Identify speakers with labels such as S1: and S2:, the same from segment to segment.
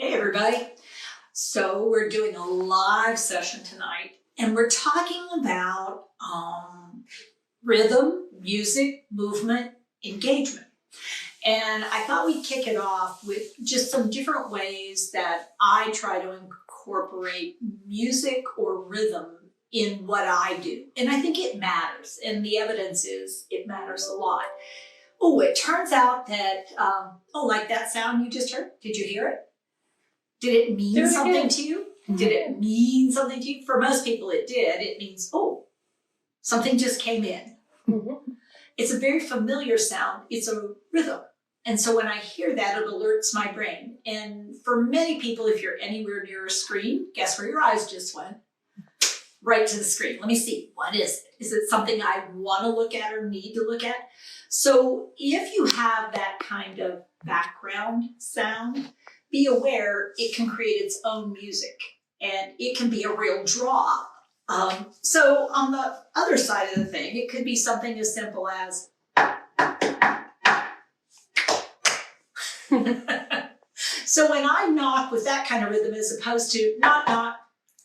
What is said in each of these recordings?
S1: Hey everybody. So we're doing a live session tonight and we're talking about rhythm, music, movement, engagement. And I thought we'd kick it off with just some different ways that I try to incorporate music or rhythm in what I do. And I think it matters. And the evidence is it matters a lot. Oh, it turns out that, like that sound you just heard, did you hear it? Did it mean something to you? Did it mean something to you? For most people it did. It means, oh, something just came in. Mm-hmm. It's a very familiar sound. It's a rhythm. And so when I hear that, it alerts my brain. And for many people, if you're anywhere near a screen, guess where your eyes just went? Right to the screen. Let me see. What is it? Is it something I want to look at or need to look at? So if you have that kind of background sound, be aware it can create its own music and it can be a real draw. So on the other side of the thing, it could be something as simple as so when I knock with that kind of rhythm as opposed to knock, knock,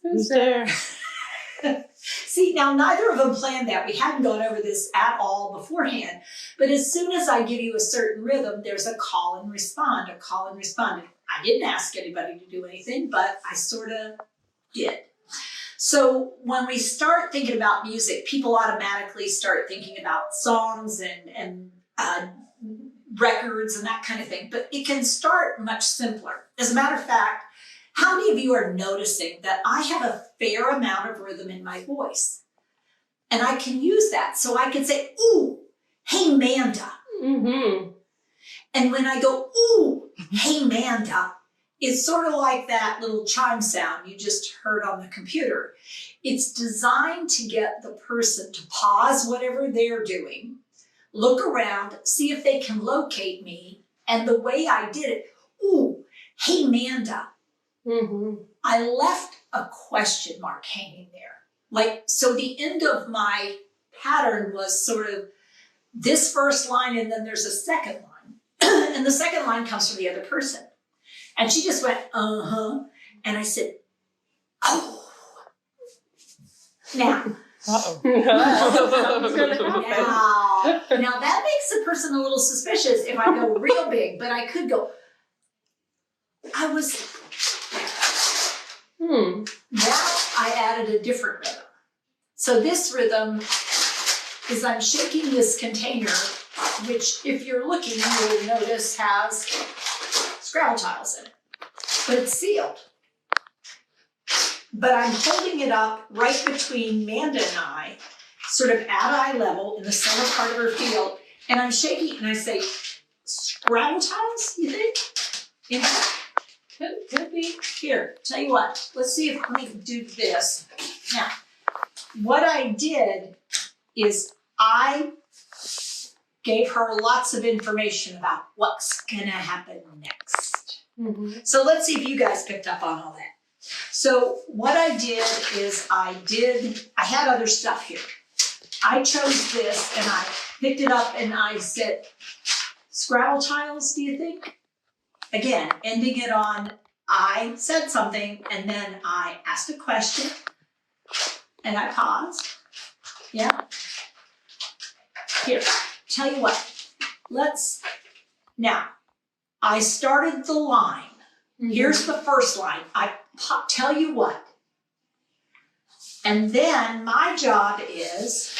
S2: who's there?
S1: See, now neither of them planned that. We hadn't gone over this at all beforehand. But as soon as I give you a certain rhythm, there's a call and respond, a call and respond. I didn't ask anybody to do anything, but I sort of did. So when we start thinking about music, people automatically start thinking about songs and records and that kind of thing. But it can start much simpler. As a matter of fact, how many of you are noticing that I have a fair amount of rhythm in my voice? And I can use that. So I can say, ooh, hey, Manda. Mm-hmm. And when I go, ooh, hey, Manda, it's sort of like that little chime sound you just heard on the computer. It's designed to get the person to pause whatever they're doing, look around, see if they can locate me. And the way I did it, ooh, hey, Manda. Mm-hmm. I left a question mark hanging there. So the end of my pattern was sort of this first line, and then there's a second line. And the second line comes from the other person. And she just went, uh-huh. And I said, oh. Now.
S2: Uh-oh.
S1: Now that makes the person a little suspicious if I go real big, but I could go, Now I added a different rhythm. So this rhythm is I'm shaking this container, which if you're looking, you'll notice has Scrabble tiles in it, but it's sealed. But I'm holding it up right between Manda and I, sort of at eye level in the center part of her field, and I'm shaking and I say, Scrabble tiles, you think? Yeah. Could be. Here, tell you what, let's see if we can do this. Now, what I did is I gave her lots of information about what's going to happen next. Mm-hmm. So let's see if you guys picked up on all that. So what I did is I had other stuff here. I chose this and I picked it up and I said, Scrabble tiles, do you think? Again, ending it on, I said something, and then I asked a question, and I paused. Yeah. Here, tell you what. Now, I started the line. Mm-hmm. Here's the first line. I tell you what. And then my job is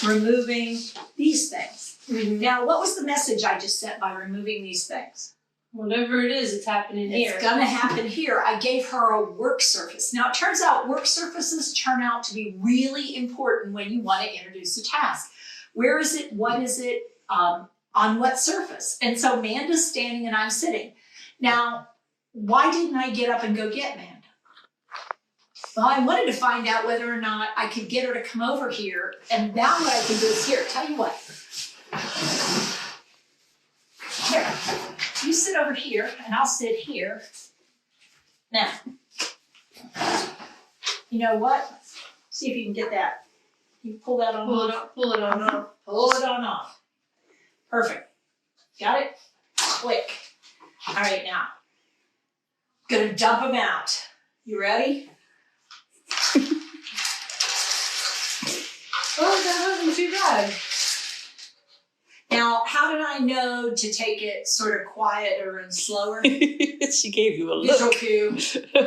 S1: removing these things. Mm-hmm. Now, what was the message I just sent by removing these things?
S2: Whatever it is, it's happening here.
S1: It's going to happen here. I gave her a work surface. Now, it turns out work surfaces turn out to be really important when you want to introduce a task. Where is it? What is it? On what surface? And so Manda's standing and I'm sitting. Now, why didn't I get up and go get Manda? Well, I wanted to find out whether or not I could get her to come over here. And now what I can do is here. Tell you what. Here. You sit over here, and I'll sit here. Now, you know what? See if you can get that. You pull that on off.
S2: Pull it on off.
S1: Pull it on off. Perfect. Got it? Click. All right, now. Gonna dump them out. You ready?
S2: Oh, that wasn't too bad.
S1: Now, how did I know to take it sort of quieter and slower?
S3: She gave you a
S1: Visual
S3: look.
S1: cue.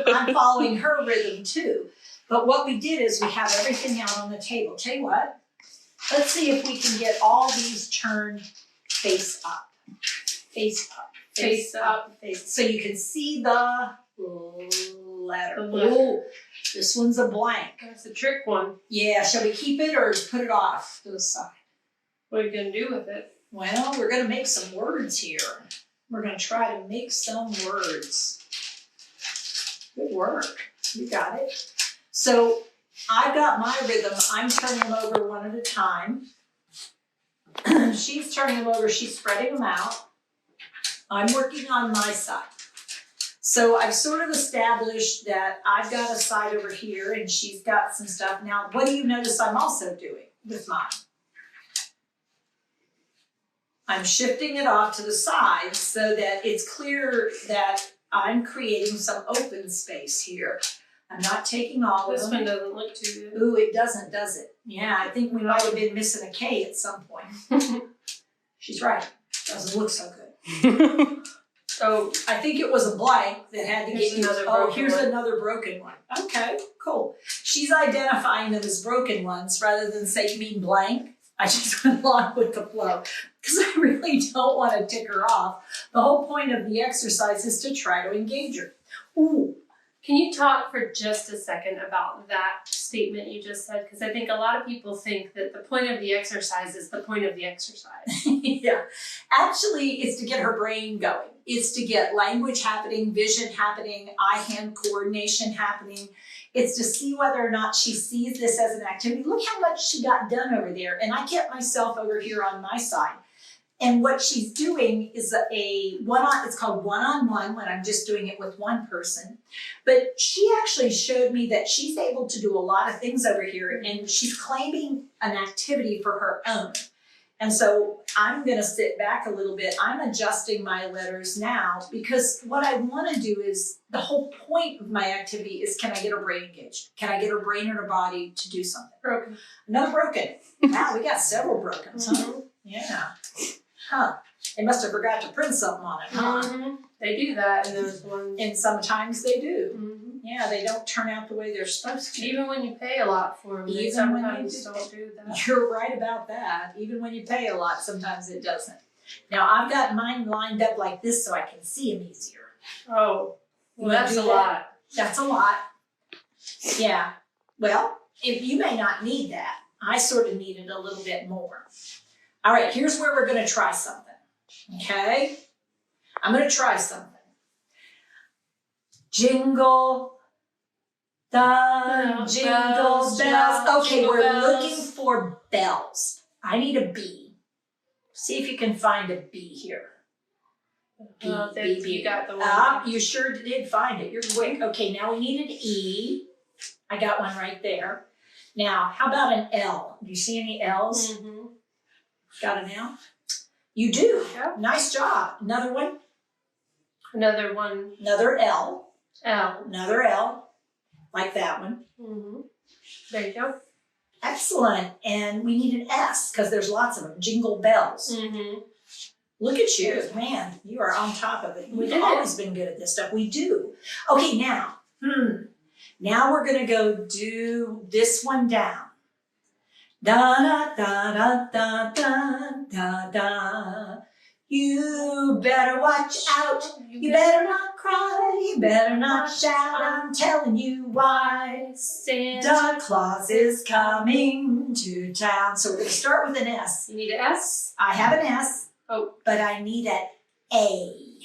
S1: I'm following her rhythm too. But what we did is we have everything out on the table. Tell you what, let's see if we can get all these turned face up. Face up.
S2: Face up.
S1: Face. So you can see the letter.
S2: The letter.
S1: Oh, this one's a blank.
S2: That's a trick one.
S1: Yeah, shall we keep it or put it off to the side?
S2: What are you going to do with it?
S1: Well, we're going to make some words here. We're going to try to make some words. Good work. You got it. So I've got my rhythm. I'm turning them over one at a time. She's turning them over. She's spreading them out. I'm working on my side. So I've sort of established that I've got a side over here and she's got some stuff. Now, what do you notice I'm also doing with mine? I'm shifting it off to the side so that it's clear that I'm creating some open space here. I'm not taking all of
S2: This
S1: them.
S2: one doesn't look too good.
S1: Ooh, it doesn't, does it? Yeah, I think we might have been missing a K at some point. She's right. Doesn't look so good. So I think it was a blank that had to
S2: Here's
S1: get
S2: another
S1: used. Oh,
S2: broken
S1: here's
S2: one.
S1: another broken one. Okay, cool. She's identifying them as broken ones rather than say, you mean blank? I just went along with the flow because I really don't want to tick her off. The whole point of the exercise is to try to engage her. Ooh.
S2: Can you talk for just a second about that statement you just said? Because I think a lot of people think that the point of the exercise is the point of the exercise.
S1: Yeah, actually it's to get her brain going. It's to get language happening, vision happening, eye-hand coordination happening. It's to see whether or not she sees this as an activity. Look how much she got done over there. And I kept myself over here on my side. And what she's doing is it's called one-on-one when I'm just doing it with one person. But she actually showed me that she's able to do a lot of things over here and she's claiming an activity for her own. And so I'm gonna sit back a little bit. I'm adjusting my letters now because what I wanna do is, the whole point of my activity is, can I get her brain engaged? Can I get her brain and her body to do something?
S2: Broken.
S1: Another broken. Wow, we got several brokens, huh?
S2: Mhm.
S1: Yeah. Huh. They must have forgot to print something on it, huh?
S2: Mhm. They do that in those ones.
S1: And sometimes they do.
S2: Mhm.
S1: Yeah, they don't turn out the way they're supposed to.
S2: Even when you pay a lot for them, they
S1: Even when
S2: sometimes
S1: they
S2: don't do that.
S1: You're right about that. Even when you pay a lot, sometimes it doesn't. Now, I've got mine lined up like this so I can see them easier.
S2: Oh,
S1: You
S2: well,
S1: wanna
S2: that's
S1: do
S2: a
S1: that?
S2: lot.
S1: That's a lot. Yeah. Well, if you may not need that. I sort of needed a little bit more. All right, here's where we're going to try something. Okay? I'm going to try something. Jingle, jingle bells. Okay,
S2: jingle
S1: we're
S2: bells.
S1: looking for bells. I need a B. See if you can find a B here. B, B, B.
S2: You got the one.
S1: You sure did find it. You're quick. Okay, now we need an E. I got one right there. Now, how about an L? Do you see any L's?
S2: Mm-hmm.
S1: Got an L? You do.
S2: Yeah.
S1: Nice job. Another one.
S2: Another one.
S1: Another L.
S2: L.
S1: Another L. Like that one.
S2: Mm-hmm. There you go.
S1: Excellent. And we need an S because there's lots of them. Jingle bells.
S2: Mm-hmm.
S1: Look at you. Man, you are on top of it.
S2: We
S1: We've
S2: did it.
S1: always been good at this stuff. We do. Okay, now. Now we're going to go do this one down. Da da da da da da da. You better watch out. You better not cry. You better not shout. I'm telling you why. Santa Claus is coming to town. So we're going to start with an S.
S2: You need an S?
S1: I have an S.
S2: Oh.
S1: But I need an A.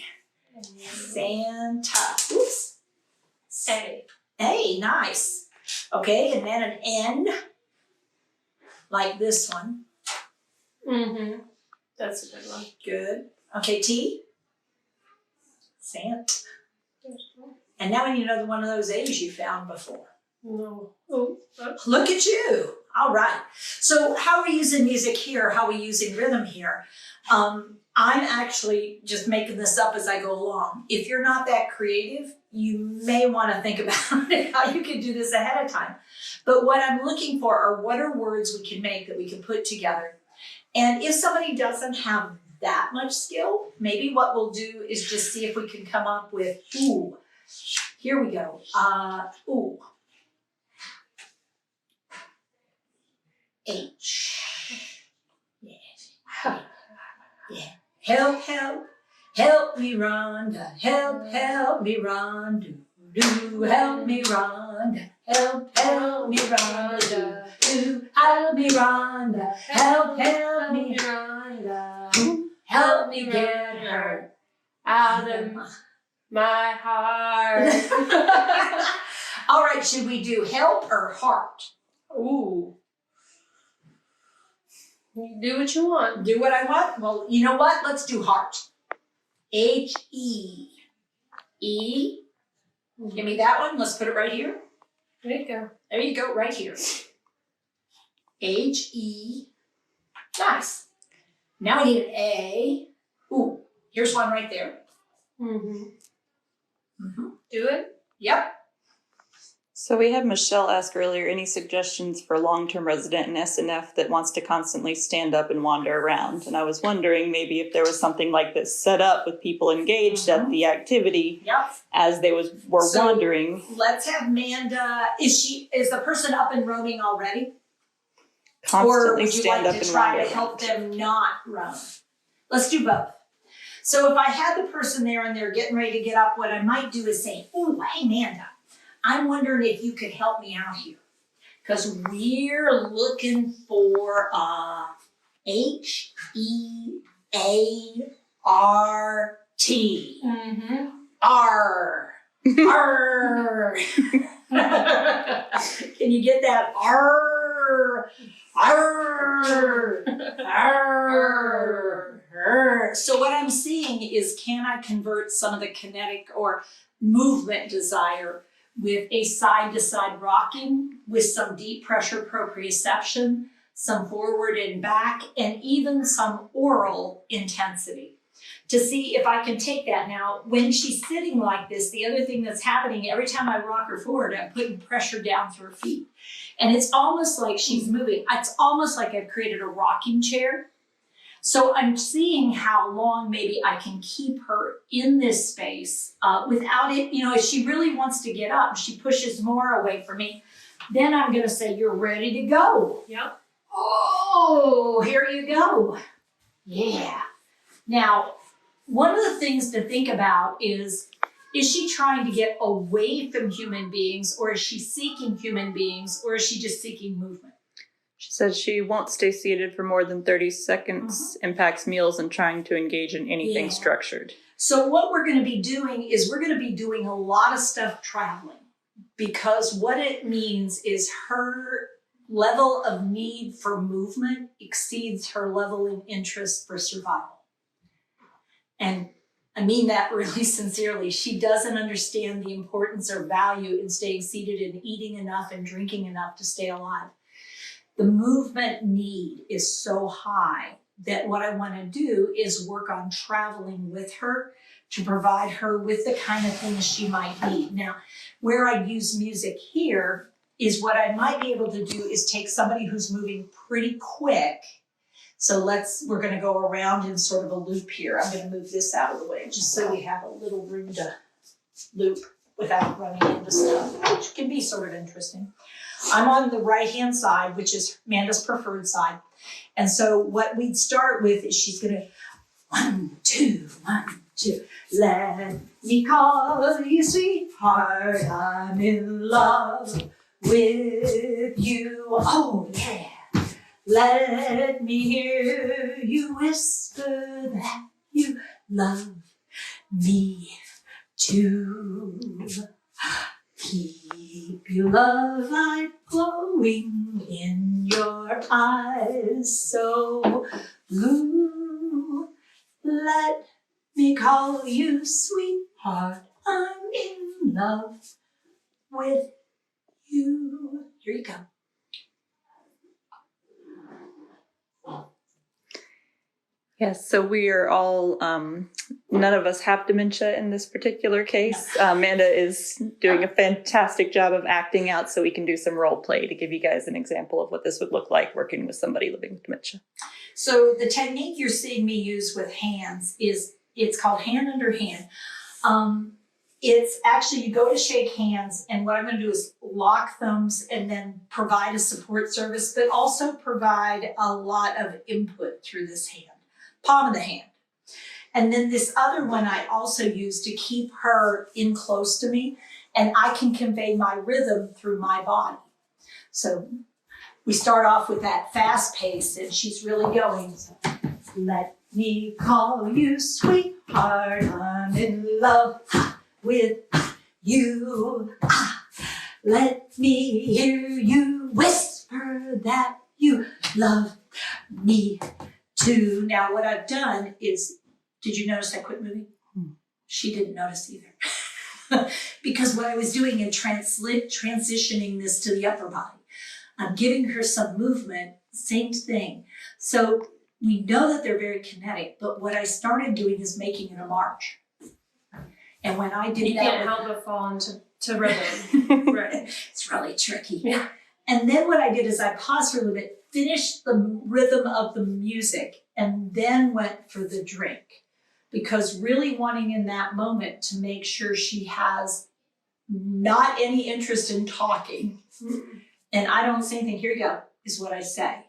S1: Santa. Oops.
S2: A.
S1: A, nice. Okay, and then an N. Like this one.
S2: Mm-hmm. That's a good one.
S1: Good. Okay, T. Sant. And now we need another one of those A's you found before.
S2: No. Oh.
S1: Look at you. All right. So how are we using music here? How are we using rhythm here? I'm actually just making this up as I go along. If you're not that creative, you may want to think about how you can do this ahead of time. But what I'm looking for are what are words we can make that we can put together. And if somebody doesn't have that much skill, maybe what we'll do is just see if we can come up with, ooh, here we go. Ooh. H. Yeah. Yeah. Help, help, help me Rhonda. Help me Rhonda. Do help me Rhonda. Help me Rhonda. Do help me Rhonda. Help me Rhonda. Help me get her
S2: Out of my heart.
S1: All right, should we do help or heart?
S2: Ooh. You do what you want.
S1: Do what I want? Well, you know what? Let's do heart. H-E. E. Give me that one. Let's put it right here.
S2: There you go.
S1: There you go, right here. H-E. Nice. Now we need an A. Ooh, here's one right there.
S2: Mm-hmm.
S1: Mm-hmm.
S2: Do it?
S1: Yep.
S3: So we had Michelle ask earlier, any suggestions for long-term resident in SNF that wants to constantly stand up and wander around? And I was wondering maybe if there was something like this set up with people engaged at the activity
S1: Yep.
S3: as they were wandering.
S1: Let's have Amanda. Is the person up and roaming already?
S3: Constantly
S1: Or would you
S3: stand
S1: like
S3: up
S1: to
S3: and
S1: try
S3: wander
S1: to help
S3: around.
S1: them not run? Let's do both. So if I had the person there and they're getting ready to get up, what I might do is say, oh, hey, Amanda, I'm wondering if you could help me out here. Because we're looking for H-E-A-R-T.
S2: Mm-hmm.
S1: R. R. Can you get that? R. R. R. R. So what I'm seeing is, can I convert some of the kinetic or movement desire with a side-to-side rocking, with some deep pressure proprioception, some forward and back, and even some oral intensity, to see if I can take that. Now, when she's sitting like this, the other thing that's happening, every time I rock her forward, I'm putting pressure down through her feet. And it's almost like she's moving. It's almost like I've created a rocking chair. So I'm seeing how long maybe I can keep her in this space without it. You know, if she really wants to get up, she pushes more away from me, then I'm going to say, you're ready to go.
S2: Yep.
S1: Oh, here you go. Yeah. Now, one of the things to think about is she trying to get away from human beings, or is she seeking human beings, or is she just seeking movement?
S3: She says she won't stay seated for more than 30 seconds, impacts meals, and trying to engage in anything structured.
S1: So what we're going to be doing is we're going to be doing a lot of stuff traveling, because what it means is her level of need for movement exceeds her level of interest for survival. And I mean that really sincerely. She doesn't understand the importance or value in staying seated and eating enough and drinking enough to stay alive. The movement need is so high that what I want to do is work on traveling with her to provide her with the kind of things she might need. Now, where I use music here is what I might be able to do is take somebody who's moving pretty quick. So we're going to go around in sort of a loop here. I'm going to move this out of the way just so we have a little room to loop without running into stuff, which can be sort of interesting. I'm on the right-hand side, which is Amanda's preferred side. And so what we'd start with is she's going to 1, 2, 1, 2. Let me call you sweetheart, I'm in love with you. Oh, yeah. Let me hear you whisper that you love me too. Keep your love light glowing in your eyes so blue. Let me call you sweetheart, I'm in love with you. Here you go.
S3: Yes, so we are all, none of us have dementia in this particular case. Amanda is doing a fantastic job of acting out, so we can do some role play to give you guys an example of what this would look like working with somebody living with dementia.
S1: So the technique you're seeing me use with hands it's called hand under hand. It's actually, you go to shake hands, and what I'm going to do is lock thumbs and then provide a support service, but also provide a lot of input through this hand, palm of the hand. And then this other one I also use to keep her in close to me, and I can convey my rhythm through my body. So we start off with that fast pace, and she's really going. So, let me call you sweetheart, I'm in love with you. Let me hear you whisper that you love me too. Now what I've done is, did you notice I quit moving? She didn't notice either. Because what I was doing in transitioning this to the upper body, I'm giving her some movement, same thing. So we know that they're very kinetic, but what I started doing is making it a march. And when I did
S2: you
S1: that,
S2: can't help but fall into rhythm. Right.
S1: It's really tricky.
S2: Yeah.
S1: And then what I did is I paused for a little bit, finished the rhythm of the music, and then went for the drink. Because really wanting in that moment to make sure she has not any interest in talking. And I don't say anything, here you go, is what I say.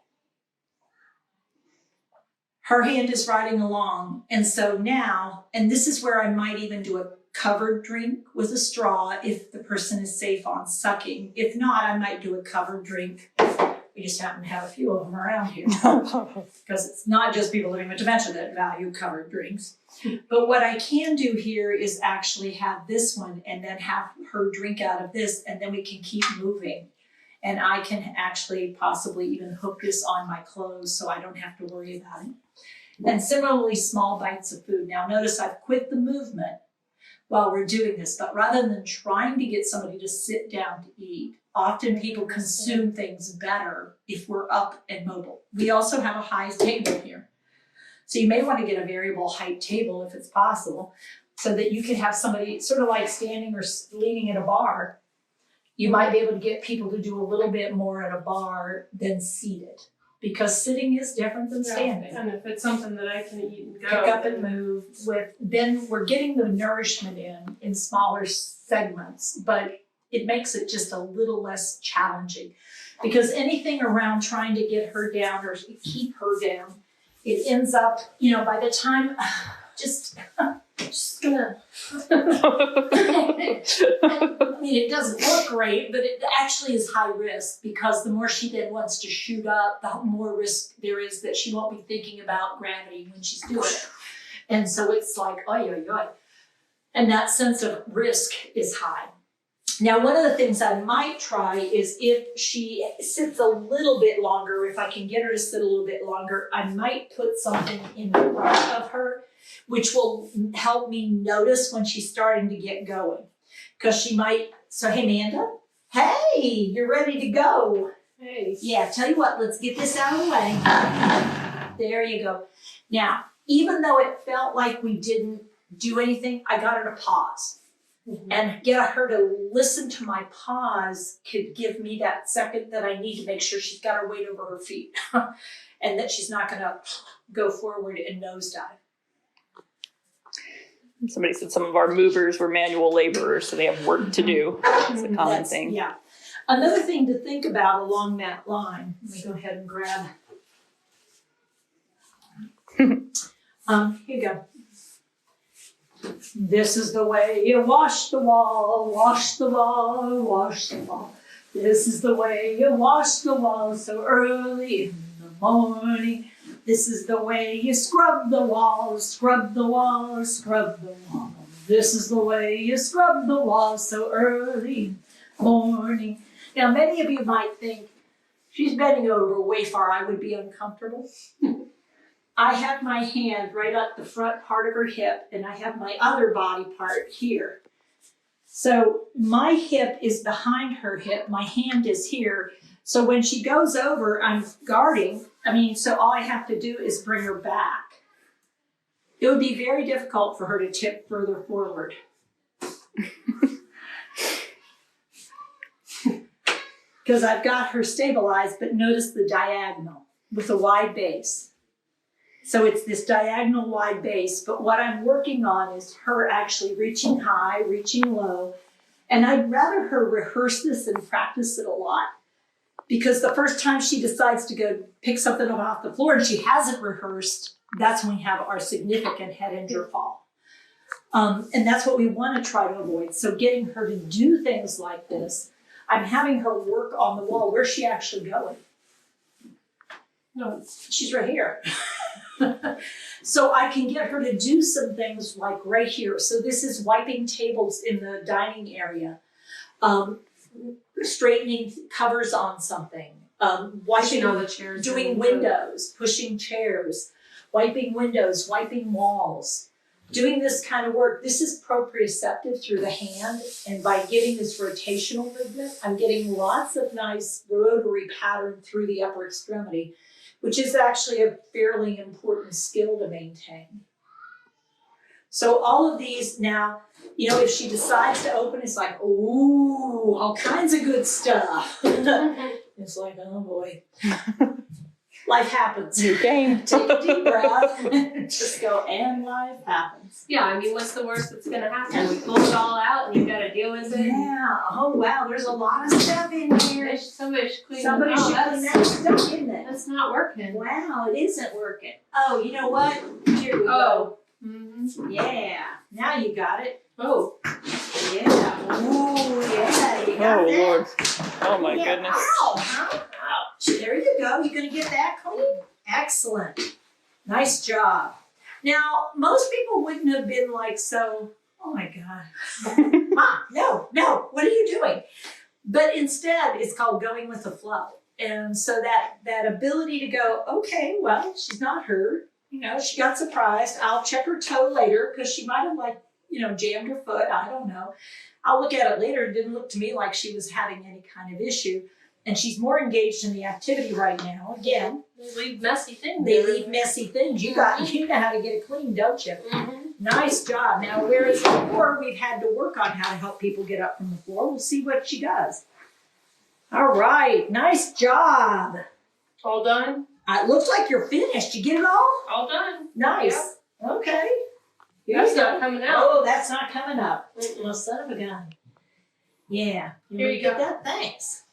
S1: Her hand is riding along. And so now, and this is where I might even do a covered drink with a straw if the person is safe on sucking. If not, I might do a covered drink. We just happen to have a few of them around here. Because it's not just people living with dementia that value covered drinks. But what I can do here is actually have this one and then have her drink out of this, and then we can keep moving. And I can actually possibly even hook this on my clothes so I don't have to worry about it. And similarly, small bites of food. Now notice I've quit the movement while we're doing this, but rather than trying to get somebody to sit down to eat, often people consume things better if we're up and mobile. We also have a high table here. So you may want to get a variable height table if it's possible, so that you can have somebody sort of like standing or leaning at a bar. You might be able to get people to do a little bit more at a bar than seated, because sitting is different than standing.
S2: And if it's something that I can eat and go.
S1: Pick up and move with, then we're getting the nourishment in smaller segments, but it makes it just a little less challenging, because anything around trying to get her down or keep her down, it ends up, by the time, just gonna, I mean, it doesn't look great, but it actually is high risk, because the more she then wants to shoot up, the more risk there is that she won't be thinking about gravity when she's doing it. And so it's like, oy, oy, oy. And that sense of risk is high. Now, one of the things I might try is if she sits a little bit longer, if I can get her to sit a little bit longer, I might put something in front of her, which will help me notice when she's starting to get going. Because she might, so hey, Amanda, hey, you're ready to go.
S2: Hey.
S1: Yeah, tell you what, let's get this out of the way. There you go. Now, even though it felt like we didn't do anything, I got her to pause. Mm-hmm. And get her to listen to my pause could give me that second that I need to make sure she's got her weight over her feet and that she's not going to go forward and nosedive.
S3: Somebody said some of our movers were manual laborers, so they have work to do. It's a common thing.
S1: Yeah. Another thing to think about along that line, let me go ahead and grab. Here you go. This is the way you wash the wall, wash the wall, wash the wall. This is the way you wash the wall so early in the morning. This is the way you scrub the wall, scrub the wall, scrub the wall. This is the way you scrub the wall so early in the morning. Now, many of you might think, she's bending over way far, I would be uncomfortable. I have my hand right at the front part of her hip, and I have my other body part here. So my hip is behind her hip, my hand is here. So when she goes over, I'm guarding. So all I have to do is bring her back. It would be very difficult for her to tip further forward. Because I've got her stabilized, but notice the diagonal with a wide base. So it's this diagonal wide base, but what I'm working on is her actually reaching high, reaching low, and I'd rather her rehearse this and practice it a lot. Because the first time she decides to go pick something up off the floor and she hasn't rehearsed, that's when we have our significant head injury fall. And that's what we want to try to avoid. So getting her to do things like this, I'm having her work on the wall. Where's she actually going? No, she's right here. So I can get her to do some things like right here. So this is wiping tables in the dining area, straightening covers on something, wiping
S2: all the chairs,
S1: doing windows, pushing chairs, wiping windows, wiping walls, doing this kind of work. This is proprioceptive through the hand, and by getting this rotational movement, I'm getting lots of nice rotary pattern through the upper extremity, which is actually a fairly important skill to maintain. So all of these now, you know, if she decides to open, it's like, ooh, all kinds of good stuff. It's like, oh boy. Life happens.
S3: New game.
S1: Take a deep breath and just go, and life happens.
S2: Yeah, I mean, what's the worst that's gonna happen? We pull it all out and you gotta deal with it.
S1: Yeah. Oh wow, there's a lot of stuff in here.
S2: Somebody should clean
S1: Somebody
S2: it.
S1: should clean that stuff in there.
S2: That's not working.
S1: Wow, it isn't working. Oh, you know what? Here we go.
S2: Mm-hmm.
S1: Yeah. Now you got it.
S2: Oh.
S1: Yeah. Ooh, yeah. You got
S3: Oh,
S1: that.
S3: Lord. Oh, my
S1: Yeah.
S3: goodness.
S1: Ow, huh? Ouch. There you go. You gonna get that clean? Excellent. Nice job. Now, most people wouldn't have been like, so, oh my God. Mom, no, what are you doing? But instead, it's called going with the flow. And so that ability to go, okay, well, she's not hurt. You know, she got surprised. I'll check her toe later because she might have jammed her foot. I don't know. I'll look at it later. It didn't look to me like she was having any kind of issue. And she's more engaged in the activity right now. Again,
S2: They leave messy things.
S1: they leave messy things. You know how to get it clean, don't you?
S2: Mm-hmm.
S1: Nice job. Now, whereas before we've had to work on how to help people get up from the floor, we'll see what she does. All right, nice job.
S2: All done?
S1: It looks like you're finished. You get it all?
S2: All done.
S1: Nice. Okay. Here
S2: That's
S1: you go.
S2: not coming out.
S1: Oh, that's not coming up.
S2: Mm-mm.
S1: Well, son of a gun. Yeah.
S2: Here you
S1: get
S2: go.
S1: that? Thanks.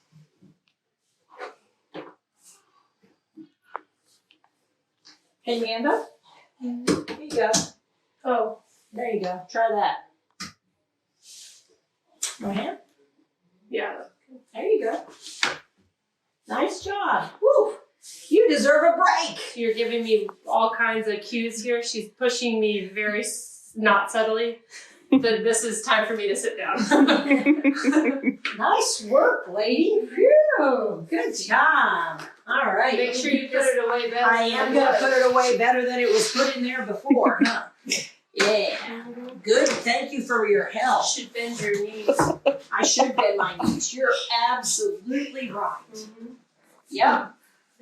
S1: Hey, Amanda. Here you go.
S2: Oh.
S1: There you go. Try that. Right hand.
S2: Yeah.
S1: There you go. Nice job. Woo! You deserve a break.
S2: You're giving me all kinds of cues here. She's pushing me very not subtly. That this is time for me to sit down.
S1: Nice work, lady. Phew. Good job. All right.
S2: Make sure you put it away better.
S1: I am going to put it away better than it was put in there before, huh? Yeah. Good. Thank you for your help.
S2: You should bend your knees.
S1: I should bend my knees. You're absolutely right.
S2: Mm-hmm.
S1: Yeah.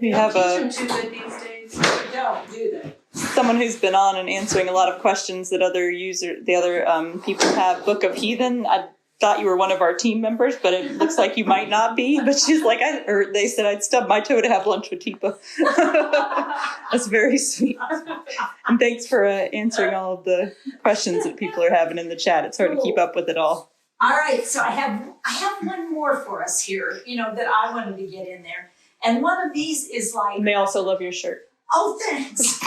S3: We have
S2: Teach them too good these days.
S1: Don't do that.
S3: someone who's been on and answering a lot of questions that the other people have. Book of Heathen. I thought you were one of our team members, but it looks like you might not be. But she's like, they said I'd stub my toe to have lunch with Tipa. That's very sweet. And thanks for answering all of the questions that people are having in the chat. It's hard to keep up with it all.
S1: All right, so I have one more for us here, that I wanted to get in there. And one of these is like,
S3: And they also love your shirt.
S1: oh, thanks.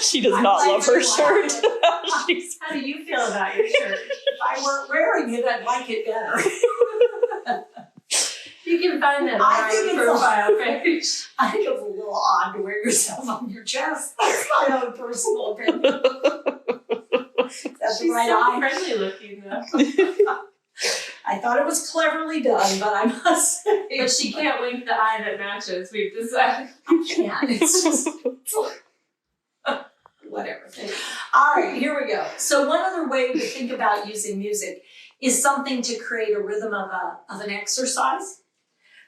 S3: She does not love her shirt.
S2: How do you feel about your shirt?
S1: If I weren't wearing it, I'd like it better.
S2: You can find that on
S1: I think
S2: our
S1: it's
S2: profile page.
S1: I think it's a little odd to wear yourself on your chest. That's my own personal opinion. That's
S2: She's
S1: right.
S2: so friendly looking though.
S1: I thought it was cleverly done, but I must say.
S2: But she can't wink the eye that matches, we've decided.
S1: I can't. It's just whatever. All right, here we go. So one other way to think about using music is something to create a rhythm of an exercise.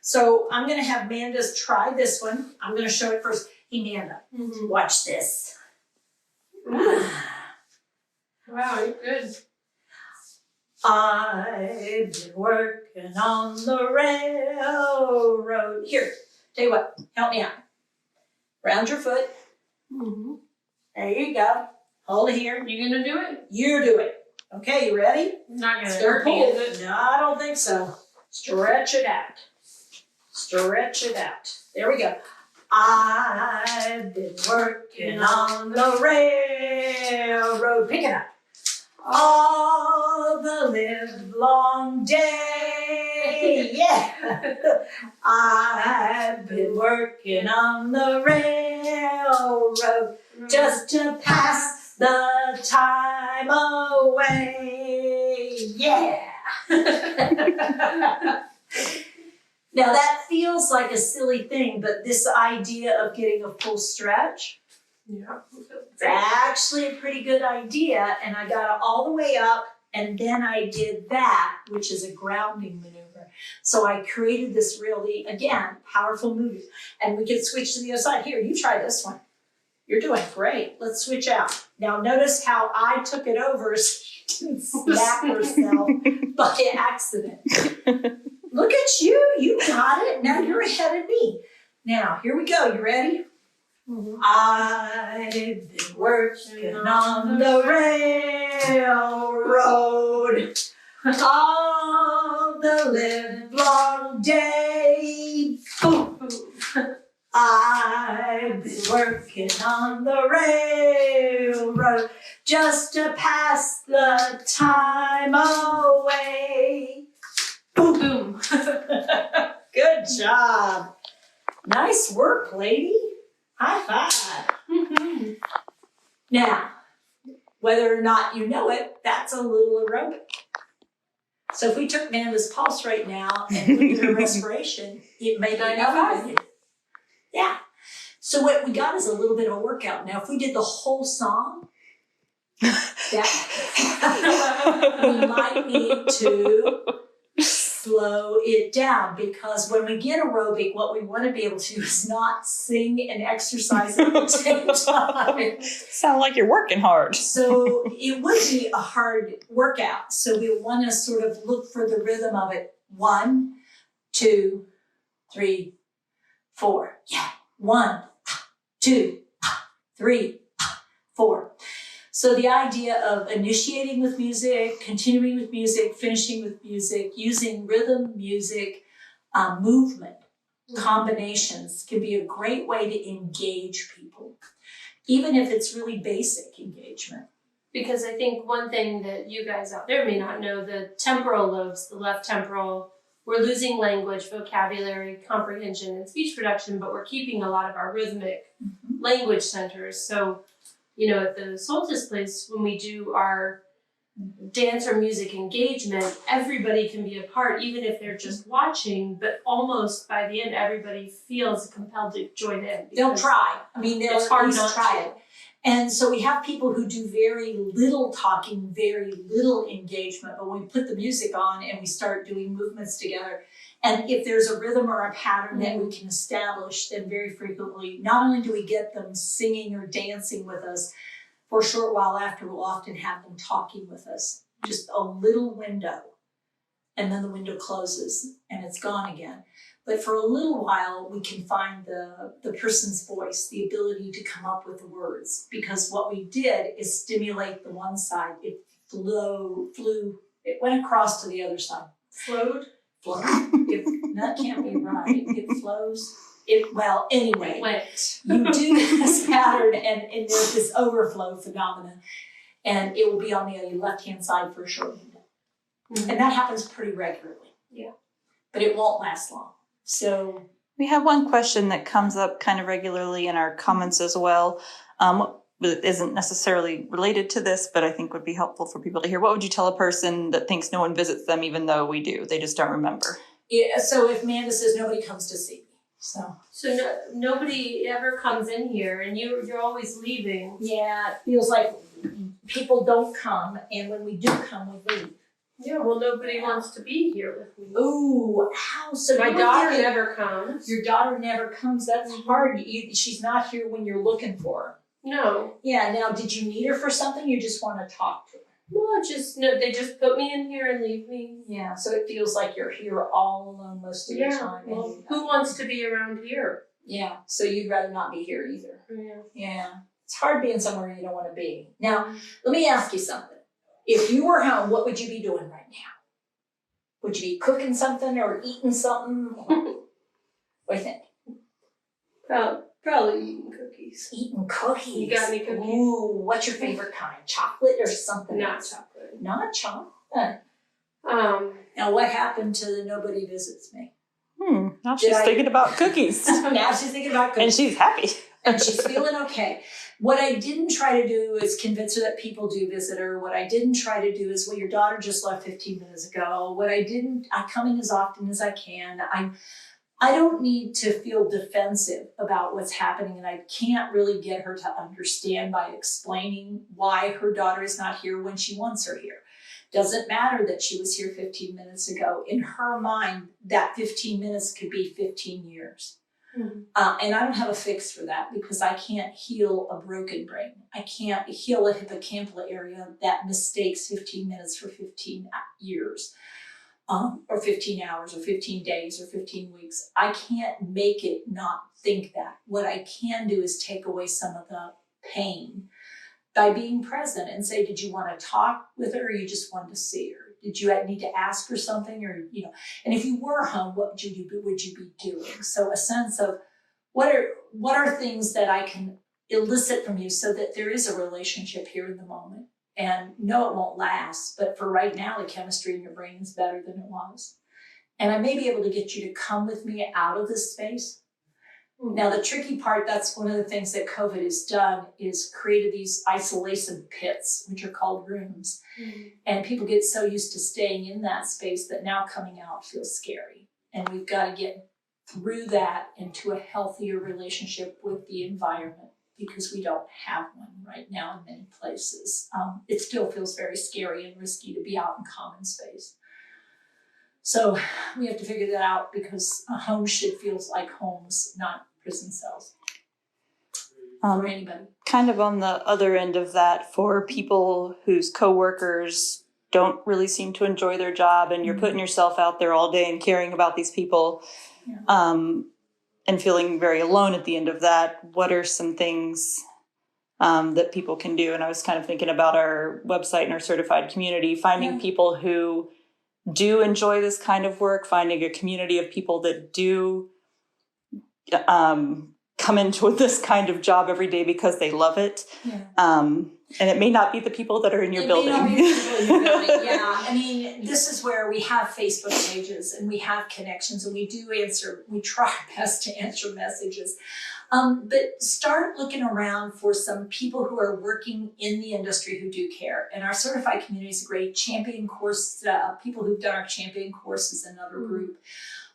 S1: So I'm going to have Manda's try this one. I'm going to show it first. Hey, Manda, watch this.
S2: Wow, you're good.
S1: I've been working on the railroad. Here, tell you what, help me out. Round your foot.
S2: Mm-hmm.
S1: There you go. Hold it here.
S2: You gonna do it?
S1: You do it. Okay, you ready?
S2: Not gonna
S1: It's gonna
S2: hurt me,
S1: pull.
S2: is it?
S1: No, I don't think so. Stretch it out. Stretch it out. There we go. I've been working on the railroad. Pick it up. All the livelong day. Yeah. I've been working on the railroad just to pass the time away. Yeah. Now that feels like a silly thing, but this idea of getting a full stretch,
S2: Yeah.
S1: it's actually a pretty good idea. And I got it all the way up, and then I did that, which is a grounding maneuver. So I created this really, again, powerful movement. And we can switch to the other side. Here, you try this one. You're doing great. Let's switch out. Now notice how I took it over so you didn't slap yourself by accident. Look at you. You got it. Now you're ahead of me. Now, here we go. You ready?
S2: Mm-hmm.
S1: I've been working on the railroad all the livelong day. Boom. I've been working on the railroad just to pass the time away.
S2: Boom. Boom.
S1: Good job. Nice work, lady. High five.
S2: Mm-hmm.
S1: Now, whether or not you know it, that's a little aerobic. So if we took Amanda's pulse right now and looked at her respiration, it may be elevated. Yeah. So what we got is a little bit of a workout. Now, if we did the whole song, that we might need to slow it down, because when we get aerobic, what we want to be able to do is not sing and exercise at the same time.
S3: Sound like you're working hard.
S1: So it would be a hard workout. So we want to sort of look for the rhythm of it. 1, 2, 3, 4. Yeah. 1, 2, 3, 4. So the idea of initiating with music, continuing with music, finishing with music, using rhythm, music, movement, combinations can be a great way to engage people, even if it's really basic engagement.
S2: Because I think one thing that you guys out there may not know, the temporal lobes, the left temporal, we're losing language, vocabulary, comprehension, and speech production, but we're keeping a lot of our rhythmic language centers. So, you know, at the Solstice place, when we do our dance or music engagement, everybody can be a part, even if they're just watching, but almost by the end, everybody feels compelled to join in.
S1: They'll try. I mean, they'll
S2: It's
S1: at
S2: hard
S1: least
S2: not
S1: try
S2: to.
S1: it. And so we have people who do very little talking, very little engagement, but when we put the music on and we start doing movements together, and if there's a rhythm or a pattern that we can establish, then very frequently, not only do we get them singing or dancing with us, for a short while after, we'll often have them talking with us. Just a little window, and then the window closes and it's gone again. But for a little while, we can find the person's voice, the ability to come up with the words. Because what we did is stimulate the one side. It flew, it went across to the other side.
S2: Flowed?
S1: That can't be right. It flows. Well, anyway,
S2: It went.
S1: you do this pattern and there's this overflow phenomenon. And it will be on the left-hand side for a short window. And that happens pretty regularly.
S2: Yeah.
S1: But it won't last long. So
S3: We have one question that comes up kind of regularly in our comments as well. It isn't necessarily related to this, but I think would be helpful for people to hear. What would you tell a person that thinks no one visits them, even though we do? They just don't remember.
S1: yeah, so if Amanda says nobody comes to see me, so
S2: Nobody ever comes in here, and you're always leaving.
S1: yeah, it feels like people don't come, and when we do come, we leave.
S2: Yeah, well, nobody wants to be here with me.
S1: Ooh, how? So
S2: My
S1: you were
S2: daughter
S1: thinking-
S2: never comes.
S1: Your daughter never comes. That's hard. She's not here when you're looking for her.
S2: No.
S1: Yeah. Now, did you need her for something? You just want to talk to her.
S2: Well, they just put me in here and leave me.
S1: Yeah, so it feels like you're here all alone most of the time.
S2: Well,
S1: And,
S2: who wants to be around here?
S1: yeah, so you'd rather not be here either.
S2: Yeah.
S1: Yeah, it's hard being somewhere you don't want to be. Now, let me ask you something. If you were home, what would you be doing right now? Would you be cooking something or eating something? What do you think?
S2: Probably eating cookies.
S1: Eating cookies.
S2: You got any cookies?
S1: Ooh, what's your favorite kind? Chocolate or something
S2: Not
S1: else?
S2: chocolate.
S1: Not chocolate. Now, what happened to the nobody visits me?
S3: Now she's thinking about cookies.
S1: Now she's thinking about cookies.
S3: And she's happy.
S1: And she's feeling okay. What I didn't try to do is convince her that people do visit her. What I didn't try to do is, well, your daughter just left 15 minutes ago. I come in as often as I can. I don't need to feel defensive about what's happening, and I can't really get her to understand by explaining why her daughter is not here when she wants her here. Doesn't matter that she was here 15 minutes ago. In her mind, that 15 minutes could be 15 years. Mm-hmm. And I don't have a fix for that because I can't heal a broken brain. I can't heal a hippocampal area that mistakes 15 minutes for 15 years. Or 15 hours, or 15 days, or 15 weeks. I can't make it not think that. What I can do is take away some of the pain by being present and say, did you want to talk with her or you just wanted to see her? Did you need to ask her something or, and if you were home, what would you be doing? So a sense of what are things that I can elicit from you so that there is a relationship here in the moment. And no, it won't last, but for right now, the chemistry in your brain is better than it was. And I may be able to get you to come with me out of this space. Mm-hmm. Now, the tricky part, that's one of the things that COVID has done, is created these isolation pits, which are called rooms. Mm-hmm. And people get so used to staying in that space that now coming out feels scary. And we've got to get through that into a healthier relationship with the environment, because we don't have one right now in many places. It still feels very scary and risky to be out in common space. So we have to figure that out, because a home should feel like homes, not prison cells for anybody.
S3: Kind of on the other end of that, for people whose coworkers don't really seem to enjoy their job, and you're putting yourself out there all day and caring about these people, and feeling very alone at the end of that, what are some things that people can do? And I was kind of thinking about our website and our certified community, finding people who do enjoy this kind of work, finding a community of people that do come into this kind of job every day because they love it. And it may not be the people that are in your building.
S1: May not be the people in your building. Yeah, I mean, this is where we have Facebook pages and we have connections, and we try our best to answer messages. But start looking around for some people who are working in the industry who do care. And our certified community is a great champion course. People who've done our champion course is another group.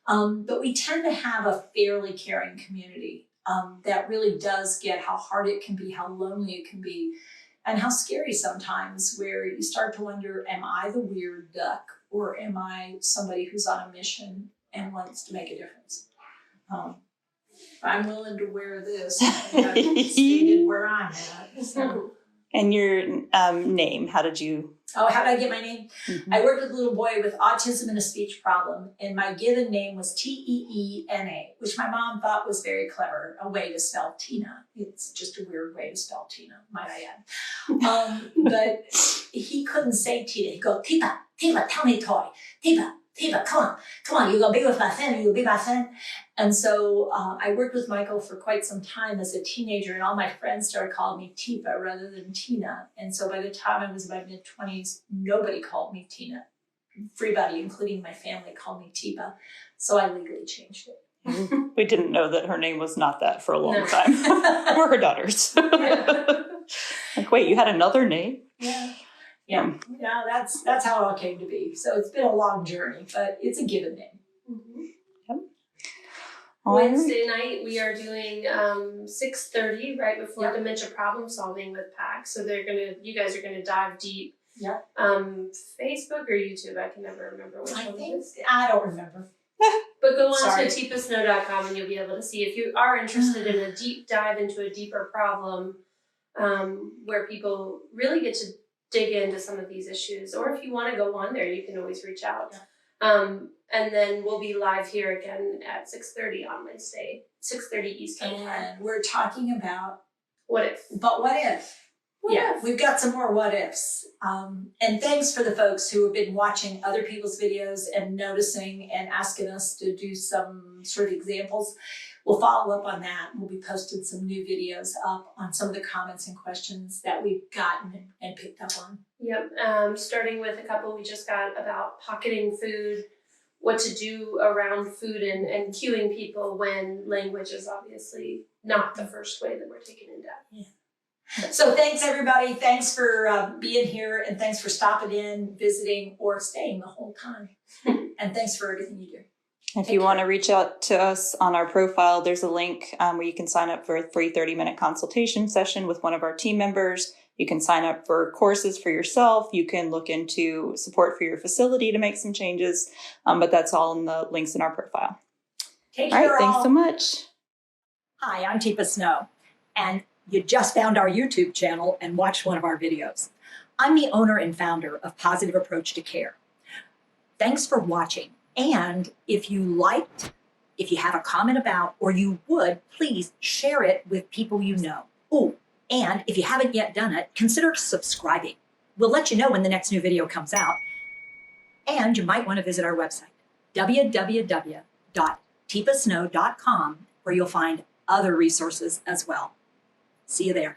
S1: But we tend to have a fairly caring community that really does get how hard it can be, how lonely it can be, and how scary sometimes, where you start to wonder, am I the weird duck, or am I somebody who's on a mission and wants to make a difference? I'm willing to wear this. And I've stated where I'm at. So.
S3: And your name, how did I
S1: get my name? Mm-hmm. I worked with a little boy with autism and a speech problem, and my given name was Teena, which my mom thought was very clever, a way to spell Tina. It's just a weird way to spell Tina, might I add. But he couldn't say Tina. He'd go, Tipa, tell me toy. Tipa, come on, you're going to be with my friend, you'll be my friend. And so I worked with Michael for quite some time as a teenager, and all my friends started calling me Tipa rather than Tina. And so by the time I was in my mid-20s, nobody called me Tina. Everybody, including my family, called me Tipa. So I legally changed it.
S3: We didn't know that her name was not that for a long time. We're her daughters. Like, wait, you had another name?
S1: Yeah, that's how it all came to be. So it's been a long journey, but it's a given name.
S2: Mm-hmm. Yep. Wednesday night we are doing 6:30 right before dementia problem solving with PAC. So you guys are gonna dive deep. Yeah. Facebook or YouTube? I can never remember which one it is.
S1: I don't remember.
S2: But go on to tipasnow.com and you'll be able to see if you are interested in a deep dive into a deeper problem, where people really get to dig into some of these issues. Or if you want to go on there, you can always reach out.
S1: Yeah.
S2: And then we'll be live here again at 6:30 on Wednesday, 6:30 Eastern time.
S1: And we're talking about
S2: What if?
S1: But what if?
S2: Yeah.
S1: We've got some more what ifs. And thanks for the folks who have been watching other people's videos and noticing and asking us to do some sort of examples. We'll follow up on that. We'll be posting some new videos up on some of the comments and questions that we've gotten and picked up on.
S2: Yep. Starting with a couple we just got about pocketing food, what to do around food and cueing people when language is obviously not the first way that we're taken in depth.
S1: Yeah. So thanks everybody. Thanks for being here, and thanks for stopping in, visiting, or staying the whole time. And thanks for everything you do.
S3: If you want to reach out to us on our profile, there's a link where you can sign up for a free 30-minute consultation session with one of our team members. You can sign up for courses for yourself. You can look into support for your facility to make some changes. But that's all in the links in our profile.
S1: Take
S3: All
S1: care,
S3: right, thanks
S1: all.
S3: so much.
S1: Hi, I'm Tifa Snow, and you just found our YouTube channel and watched one of our videos. I'm the owner and founder of Positive Approach to Care. Thanks for watching. And if you liked, if you have a comment about, or you would, please share it with people you know. Oh, and if you haven't yet done it, consider subscribing. We'll let you know when the next new video comes out. And you might want to visit our website, www.tifasnow.com, where you'll find other resources as well. See you there.